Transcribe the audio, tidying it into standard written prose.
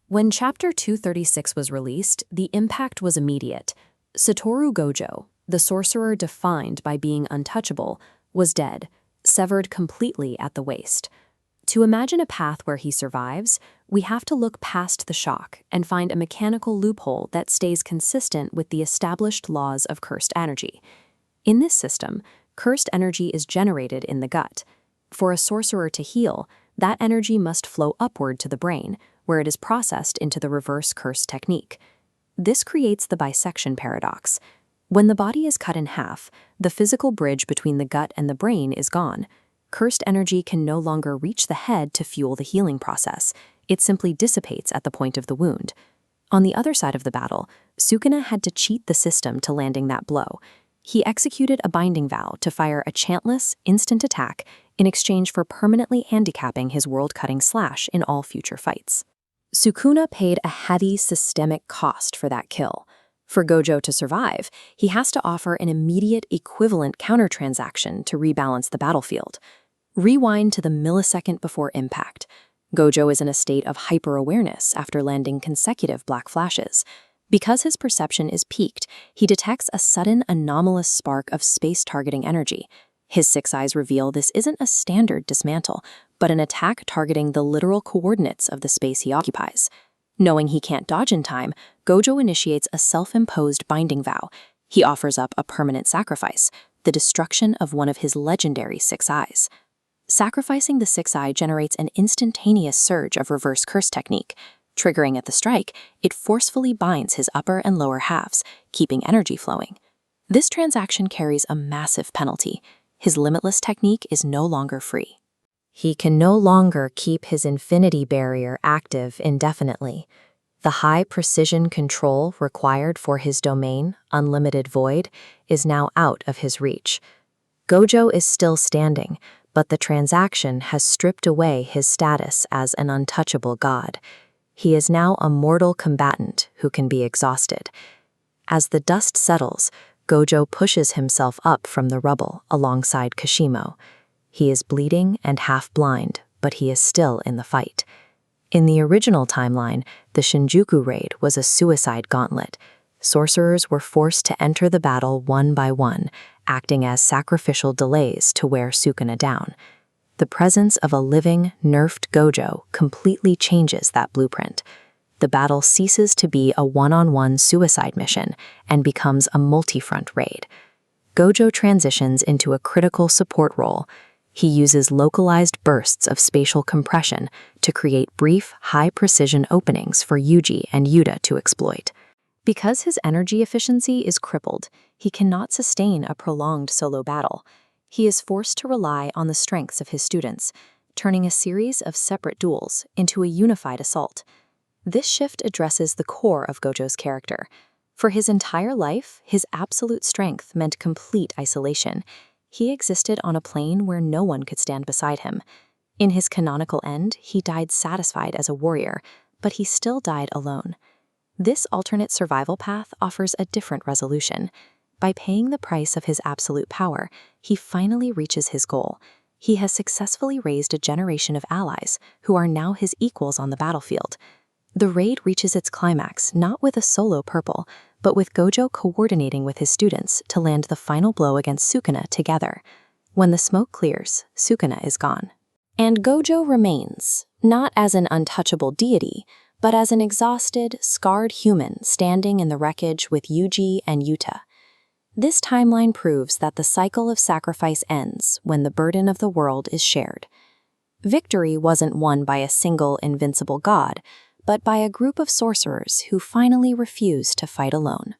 When Chapter 236 was released, the impact was immediate. Satoru Gojo, the sorcerer defined by being untouchable, was dead, severed completely at the waist. To imagine a path where he survives, we have to look past the shock and find a mechanical loophole that stays consistent with the established laws of cursed energy. In this system, cursed energy is generated in the gut. For a sorcerer to heal, that energy must flow upward to the brain, where it is processed into the reverse curse technique. This creates the bisection paradox. When the body is cut in half, the physical bridge between the gut and the brain is gone. Cursed energy can no longer reach the head to fuel the healing process. It simply dissipates at the point of the wound. On the other side of the battle, Sukuna had to cheat the system to landing that blow. He executed a binding vow to fire a chantless, instant attack in exchange for permanently handicapping his world-cutting slash in all future fights. Sukuna paid a heavy systemic cost for that kill. For Gojo to survive, he has to offer an immediate equivalent countertransaction to rebalance the battlefield. Rewind to the millisecond before impact. Gojo is in a state of hyper-awareness after landing consecutive black flashes. Because his perception is peaked, he detects a sudden anomalous spark of space-targeting energy. His six eyes reveal this isn't a standard dismantle, but an attack targeting the literal coordinates of the space he occupies. Knowing he can't dodge in time, Gojo initiates a self-imposed binding vow. He offers up a permanent sacrifice, the destruction of one of his legendary six eyes. Sacrificing the sixth eye generates an instantaneous surge of reverse curse technique. Triggering at the strike, it forcefully binds his upper and lower halves, keeping energy flowing. This transaction carries a massive penalty. His limitless technique is no longer free. He can no longer keep his infinity barrier active indefinitely. The high precision control required for his domain, Unlimited Void, is now out of his reach. Gojo is still standing, but the transaction has stripped away his status as an untouchable god. He is now a mortal combatant who can be exhausted. As the dust settles, Gojo pushes himself up from the rubble alongside Kashimo. He is bleeding and half-blind, but he is still in the fight. In the original timeline, the Shinjuku raid was a suicide gauntlet. Sorcerers were forced to enter the battle one by one, acting as sacrificial delays to wear Sukuna down. The presence of a living, nerfed Gojo completely changes that blueprint. The battle ceases to be a one-on-one suicide mission and becomes a multi-front raid. Gojo transitions into a critical support role. He uses localized bursts of spatial compression to create brief, high-precision openings for Yuji and Yuta to exploit. Because his energy efficiency is crippled, he cannot sustain a prolonged solo battle. He is forced to rely on the strengths of his students, turning a series of separate duels into a unified assault. This shift addresses the core of Gojo's character. For his entire life, his absolute strength meant complete isolation. He existed on a plane where no one could stand beside him. In his canonical end, he died satisfied as a warrior, but he still died alone. This alternate survival path offers a different resolution. By paying the price of his absolute power, he finally reaches his goal. He has successfully raised a generation of allies who are now his equals on the battlefield. The raid reaches its climax not with a solo purple, but with Gojo coordinating with his students to land the final blow against Sukuna together. When the smoke clears, Sukuna is gone. And Gojo remains, not as an untouchable deity, but as an exhausted, scarred human standing in the wreckage with Yuji and Yuta. This timeline proves that the cycle of sacrifice ends when the burden of the world is shared. Victory wasn't won by a single invincible god, but by a group of sorcerers who finally refused to fight alone.